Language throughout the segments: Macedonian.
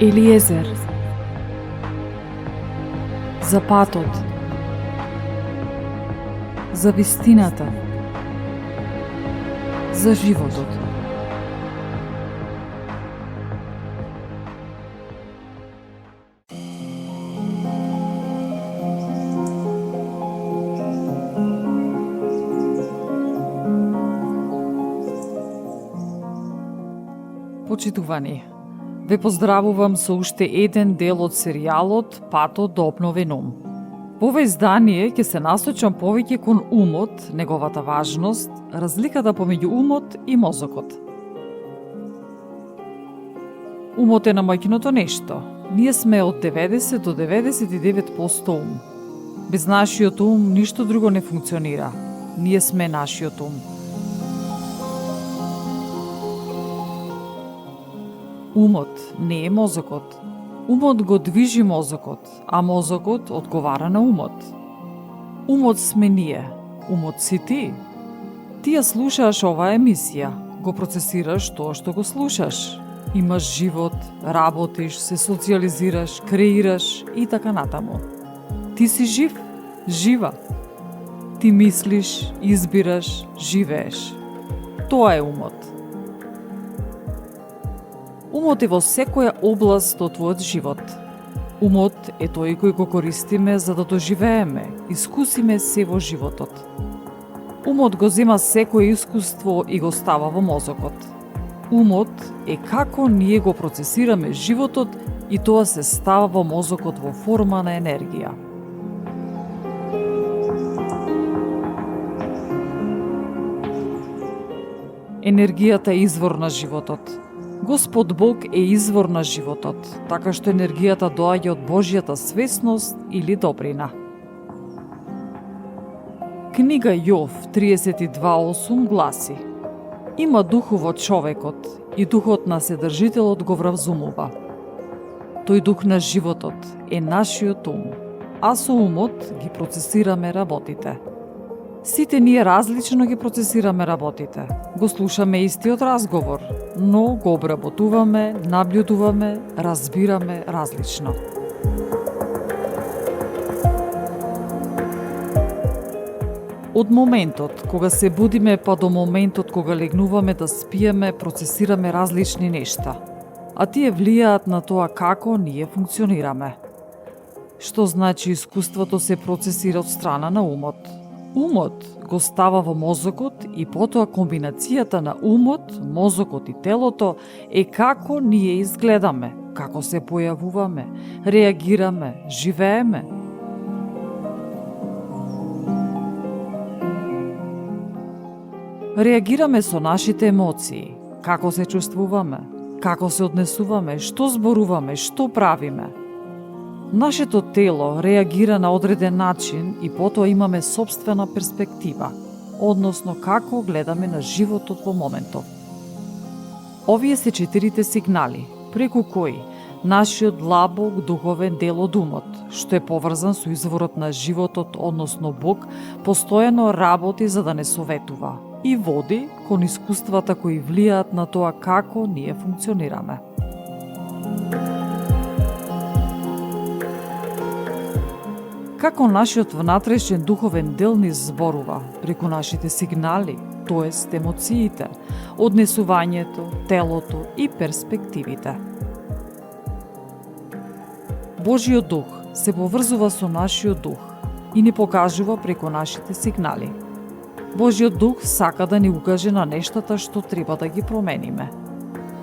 Елиезер. За патот. За вистината. За животот. Почитувани, ве поздравувам со уште еден дел од серијалот Патот до обновен ум. Во ова издание ќе се насочам повеќе кон умот, неговата важност, разликата помеѓу умот и мозокот. Умот е намоќното нешто. Ние сме од 90 до 99% ум. Без нашиот ум ништо друго не функционира. Ние сме нашиот ум. Умот не е мозокот. Умот го движи мозокот, а мозокот одговара на умот. Умот сме ние, умот си ти. Ти ја слушаш оваа емисија, го процесираш тоа што го слушаш. Имаш живот, работиш, се социализираш, креираш и така натаму. Ти си жив, жива. Ти мислиш, избираш, живееш. Тоа е умот. Умот е во секоја област од твојот живот. Умот е тој кој го користиме за да доживееме, искусиме се во животот. Умот го зема секое искуство и го става во мозокот. Умот е како ние го процесираме животот и тоа се става во мозокот во форма на енергија. Енергијата е извор на животот. Господ Бог е извор на животот, така што енергијата доаѓа од Божјата свесност или добрина. Книга Јов 32:8 гласи: Има дух во човекот и духот на Седржителот го вразумува. Тој дух на животот е нашиот ум, а со умот ги процесираме работите. Сите ние различно ги процесираме работите. Го слушаме истиот разговор, но го обработуваме, наблюдуваме, разбираме различно. Од моментот кога се будиме па до моментот кога легнуваме да спиеме, процесираме различни нешта, а тие влијаат на тоа како ние функционираме. Што значи искуството се процесира од страна на умот? Умот го става во мозокот и потоа комбинацијата на умот, мозокот и телото е како ние изгледаме, како се појавуваме, реагираме, живееме. Реагираме со нашите емоции, како се чувствуваме, како се однесуваме, што зборуваме, што правиме. Нашето тело реагира на одреден начин и потоа имаме собствена перспектива, односно како гледаме на животот во моментот. Овие се 4 сигнали, преку кои нашиот длабок духовен дел од умот, што е поврзан со изворот на животот, односно Бог, постојано работи за да не советува и води кон искуствата кои влијаат на тоа како ние функционираме. Како нашиот внатрешен духовен дел ни зборува преку нашите сигнали, тоест емоциите, однесувањето, телото и перспективите. Божиот дух се поврзува со нашиот дух и ни покажува преку нашите сигнали. Божиот дух сака да ни укаже на нештата што треба да ги промениме.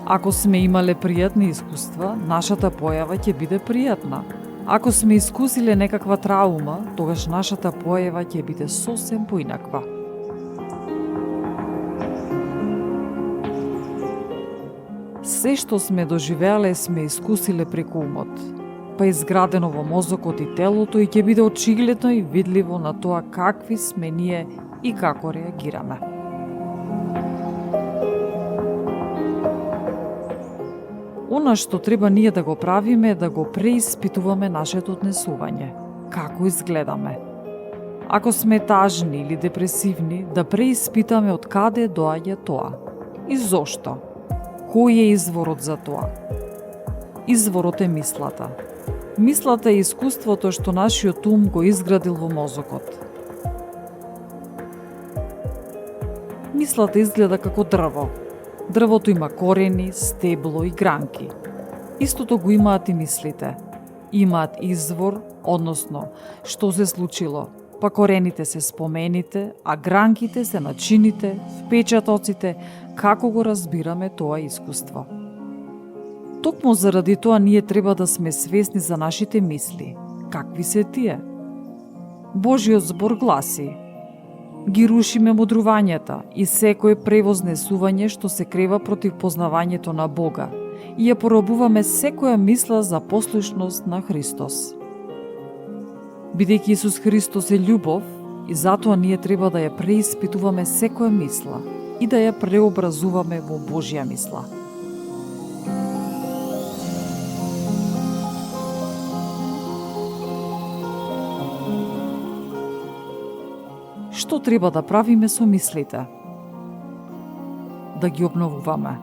Ако сме имале пријатни искуства, нашата појава ќе биде пријатна. Ако сме искусиле некаква траума, тогаш нашата појава ќе биде сосем поинаква. Се што сме доживеале сме искусиле преку умот, па изградено во мозокот и телото и ќе биде очигледно и видливо на тоа какви сме ние и како реагираме. Она што треба ние да го правиме е да го преиспитуваме нашето однесување. Како изгледаме? Ако сме тажни или депресивни, да преиспитаме од каде доаѓа тоа и зошто. Кој е изворот за тоа? Изворот е мислата. Мислата е искуството што нашиот ум го изградил во мозокот. Мислата изгледа како дрво. Дрвото има корени, стебло и гранки. Истото го имаат и мислите. Имаат извор, односно, што се случило, па корените се спомените, а гранките се начините, впечатоците, како го разбираме тоа искуство. Токму заради тоа ние треба да сме свесни за нашите мисли. Какви се тие? Божиот збор гласи: ги рушиме мудрувањата и секое превознесување што се крева против познавањето на Бога и ја поробуваме секоја мисла за послушност на Христос. Бидејќи Исус Христос е љубов, и затоа ние треба да ја преиспитуваме секоја мисла и да ја преобразуваме во Божја мисла. Што треба да правиме со мислите? Да ги обновуваме.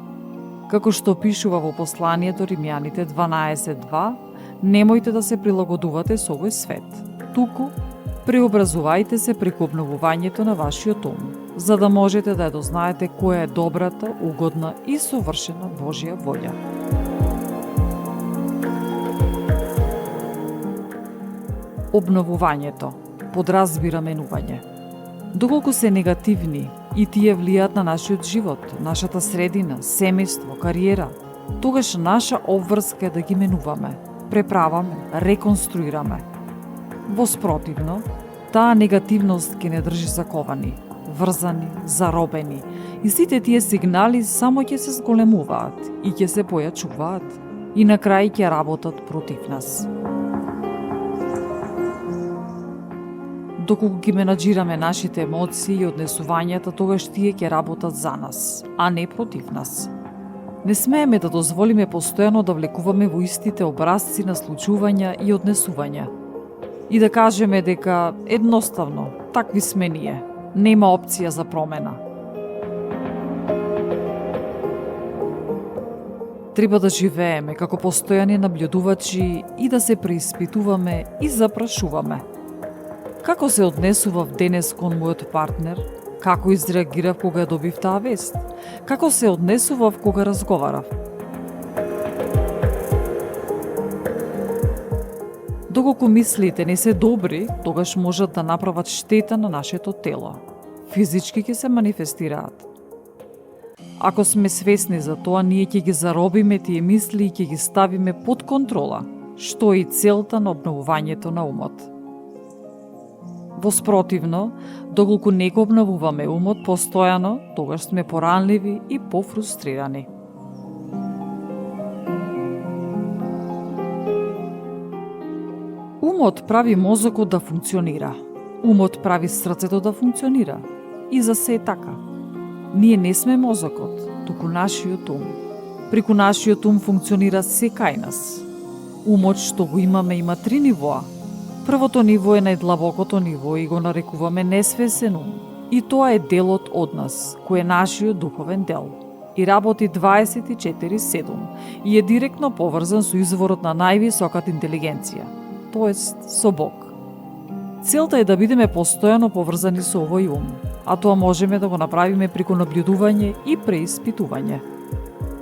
Како што пишува во посланието Римјаните 12:2, немојте да се прилагодувате со овој свет, туку преобразувајте се преку обновувањето на вашиот ум, за да можете да ја дознаете која е добрата, угодна и совршена Божја волја. Обновувањето подразбира менување. Доколку се негативни и тие влијаат на нашиот живот, нашата средина, семејство, кариера, тогаш наша обврска е да ги менуваме, преправаме, реконструираме. Воспротивно, таа негативност ќе не држи заковани, врзани, заробени и сите тие сигнали само ќе се зголемуваат и ќе се појачуваат и на крај ќе работат против нас. Доколку ги менаџираме нашите емоции и однесувањата, тогаш тие ќе работат за нас, а не против нас. Не смееме да дозволиме постојано да влекуваме во истите образци на случувања и однесувања. И да кажеме дека едноставно, такви сме ние, нема опција за промена. Треба да живееме како постојани наблюдувачи и да се преиспитуваме и запрашуваме. Како се однесував денес кон мојот партнер? Како изреагирав кога ја добив таа вест? Како се однесував кога разговарав? Доколку мислите не се добри, тогаш можат да направат штета на нашето тело. Физички ќе се манифестираат. Ако сме свесни за тоа, ние ќе ги заробиме тие мисли и ќе ги ставиме под контрола, што е и целта на обновувањето на умот. Воспротивно, доколку не го обновуваме умот постојано, тогаш сме поранливи и пофрустрирани. Умот прави мозокот да функционира. Умот прави срцето да функционира. И за се е така. Ние не сме мозокот, туку нашиот ум. Преку нашиот ум функционира се кај нас. Умот што го имаме има 3 нивоа. Првото ниво е најдлабокото ниво и го нарекуваме несвесен ум. И тоа е делот од нас, кој е нашиот духовен дел. И работи 24/7 и е директно поврзан со изворот на највисоката интелигенција, тоест со Бог. Целта е да бидеме постојано поврзани со овој ум, а тоа можеме да го направиме преку наблюдување и преиспитување.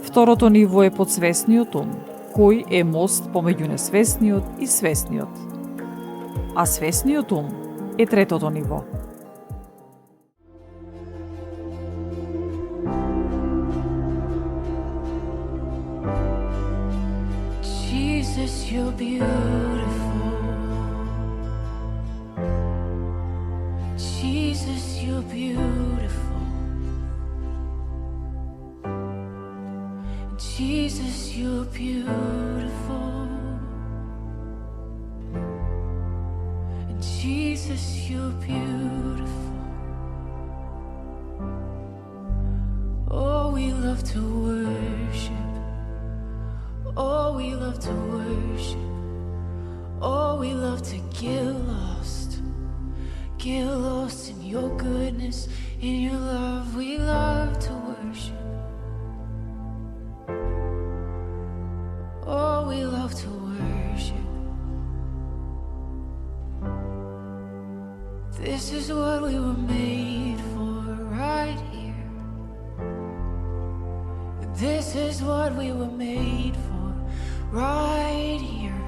Второто ниво е подсвесниот ум, кој е мост помеѓу несвесниот и свесниот. А свесниот ум е третото ниво. Jesus, you're beautiful. Jesus, you're beautiful. Jesus, you're beautiful. Jesus, you're beautiful. Oh, we love to worship. Oh, we love to worship. Oh, we love to get lost in your goodness, in your love. We love to worship. Oh, we This is what we were made for, right here. This is what we were made for, right here.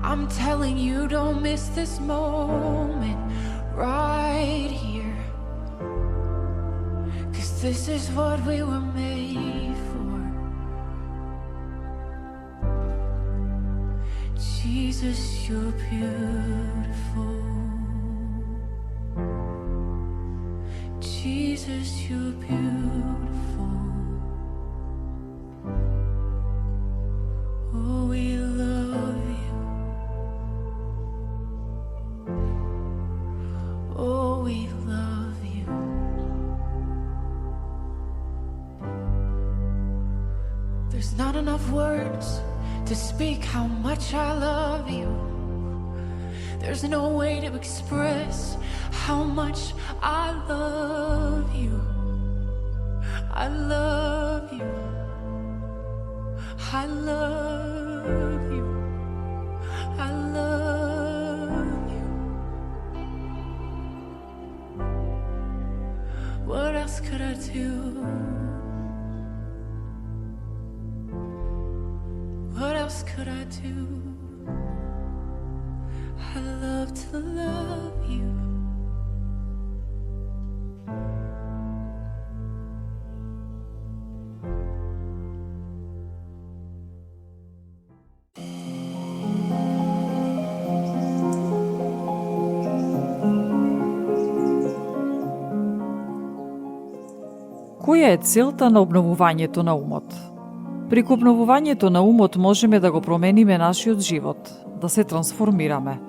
I'm telling you, don't miss this moment, right here. 'Cause this is what we were made for. Jesus, you're beautiful. Jesus, you're beautiful. Oh, we love you. Oh, we love you. There's not enough words to speak how much I love you. There's no way to express how much I love you. I love you. I love you. I love you. What else could I do? What else could I do? I love to love you. Која е целта на обновувањето на умот? Преку обновувањето на умот можеме да го промениме нашиот живот, да се трансформираме.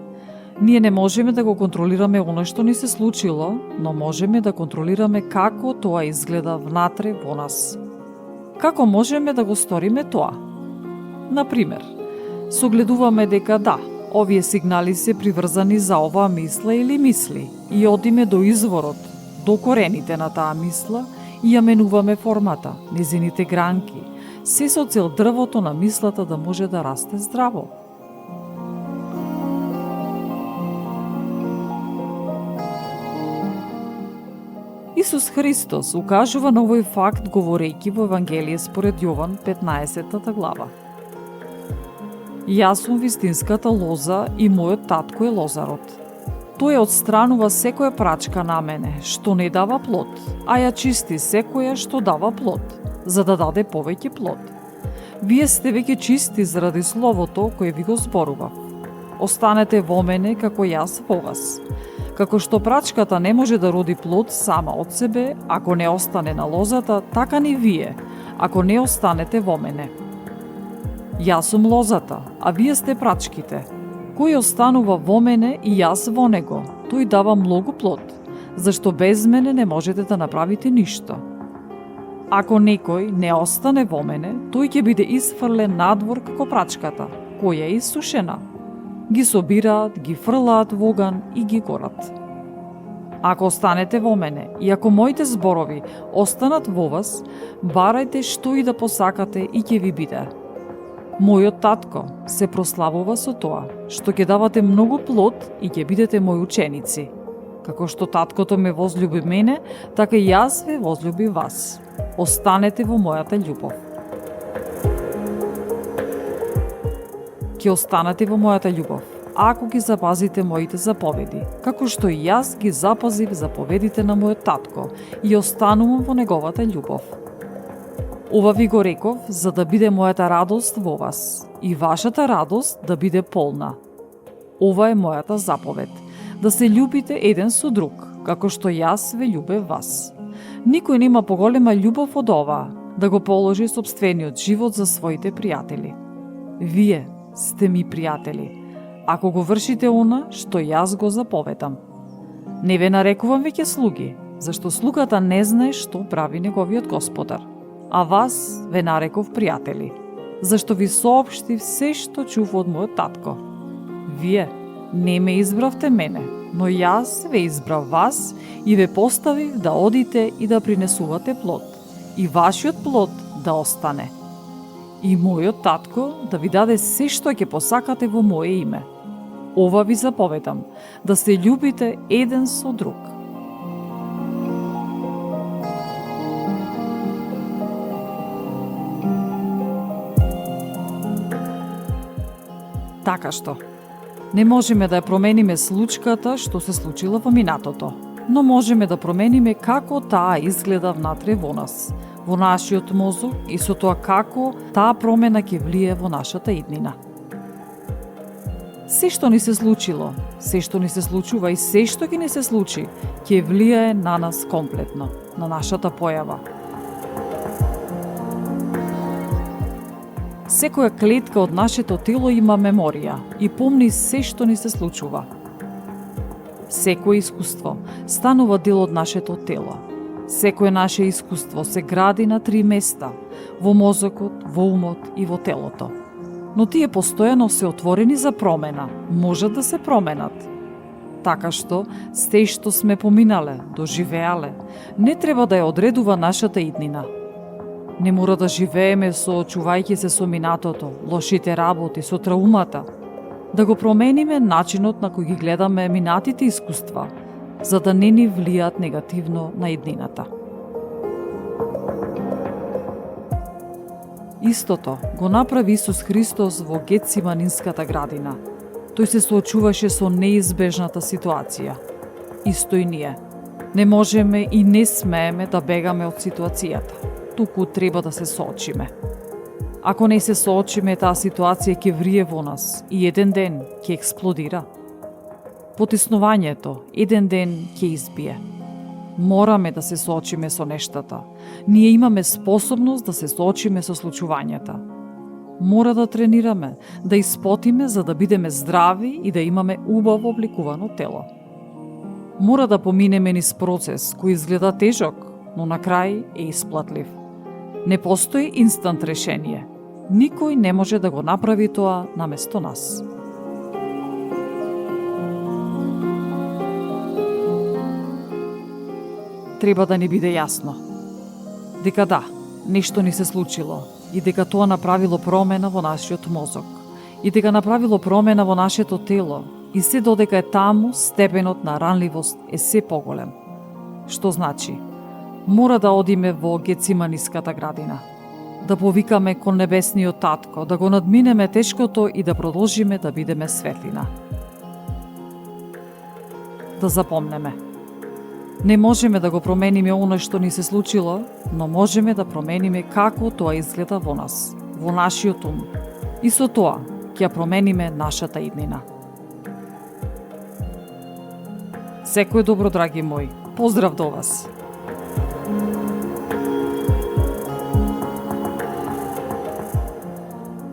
Ние не можеме да го контролираме оно што ни се случило, но можеме да контролираме како тоа изгледа внатре во нас. Како можеме да го сториме тоа? Например, согледуваме дека да, овие сигнали се приврзани за оваа мисла или мисли и одиме до изворот, до корените на таа мисла и ја менуваме формата, незините гранки, се со цел дрвото на мислата да може да расте здраво. Исус Христос укажува на овој факт говорејќи во Евангелие според Јован 15 глава. Јас сум вистинската лоза и мојот татко е лозарот. Тој отстранува секоја прачка на мене, што не дава плод, а ја чисти секоја што дава плод, за да даде повеќе плод. Вие сте веќе чисти заради словото кое ви го зборував. Останете во мене како јас во вас. Како што прачката не може да роди плод сама од себе, ако не остане на лозата, така ни вие, ако не останете во мене. Јас сум лозата, а вие сте прачките. Кој останува во мене и јас во него, тој дава многу плод, зашто без мене не можете да направите ништо. Ако некој не остане во мене, тој ќе биде исфрлен надвор како прачката, која е исушена. Ги собираат, ги фрлаат во оган и ги горат. Ако останете во мене и ако моите зборови останат во вас, барајте што и да посакате и ќе ви биде. Мојот татко се прославува со тоа, што ќе давате многу плод и ќе бидете мои ученици. Како што таткото ме возлюби мене, така и јас ве возлюби вас. Останете во мојата љубов. Ќе останете во мојата љубов, ако ги запазите моите заповеди, како што и јас ги запазив заповедите на мојот татко и останувам во неговата љубов. Ова ви го реков за да биде мојата радост во вас и вашата радост да биде полна. Ова е мојата заповед, да се љубите еден со друг, како што јас ве љубев вас. Никој нема поголема љубов од ова, да го положи сопствениот живот за своите пријатели. Вие сте ми пријатели, ако го вршите она што јас го заповедам. Не ве нарекувам веќе слуги, зашто слугата не знае што прави неговиот господар. А вас ве нареков пријатели, зашто ви соопштив се што чув од мојот татко. Вие не ме избравте мене, но јас ве избрав вас и ве поставив да одите и да принесувате плод, и вашиот плод да остане. И мојот татко да ви даде се што ќе посакате во моје име. Ова ви заповедам, да се љубите еден со друг. Така што, не можеме да ја промениме случката што се случила во минатото, но можеме да промениме како таа изгледа внатре во нас, во нашиот мозок и со тоа како таа промена ќе влие во нашата иднина. Се што ни се случило, се што ни се случува и се што ќе ни се случи, ќе влијае на нас комплетно, на нашата појава. Секоја клетка од нашето тело има меморија и помни се што ни се случува. Секое искуство станува дел од нашето тело. Секое наше искуство се гради на 3 места – во мозокот, во умот и во телото. Но тие постојано се отворени за промена, можат да се променат. Така што, се што сме поминале, доживеале, не треба да ја одредува нашата иднина. Не мора да живееме соочувајќи се со минатото, лошите работи, со траумата, да го промениме начинот на кој ги гледаме минатите искуства, за да не ни влијат негативно на иднината. Истото го направи Исус Христос во Гетсиманинската градина. Тој се соочуваше со неизбежната ситуација. Исто и ние. Не можеме и не смееме да бегаме од ситуацијата. Туку треба да се соочиме. Ако не се соочиме, таа ситуација ќе врие во нас и еден ден ќе експлодира. Потиснувањето еден ден ќе избие. Мораме да се соочиме со нештата. Ние имаме способност да се соочиме со случувањата. Мора да тренираме, да испотиме за да бидеме здрави и да имаме убаво обликувано тело. Мора да поминеме низ процес кој изгледа тежок, но на крај е исплатлив. Не постои инстант решение. Никој не може да го направи тоа наместо нас. Треба да ни биде јасно дека да, нешто ни се случило и дека тоа направило промена во нашиот мозок и дека направило промена во нашето тело и се додека е таму, степенот на ранливост е се поголем. Што значи? Мора да одиме во Гетсиманиската градина, да повикаме кон небесниот татко, да го надминеме тешкото и да продолжиме да бидеме светлина. Да запомнеме. Не можеме да го промениме оно што ни се случило, но можеме да промениме како тоа изгледа во нас, во нашиот ум. И со тоа ќе ја промениме нашата иднина. Секој добро, драги мои. Поздрав до вас.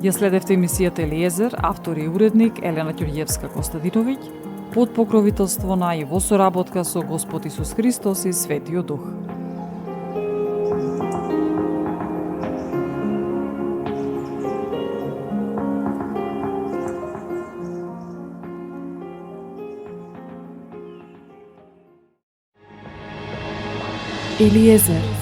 Ја следевте емисијата Елиезер, автор и уредник Елена Ѓурѓевска-Костадиновиќ, под покровителство на и во соработка со Господ Исус Христос и Светиот Дух. Елиезер,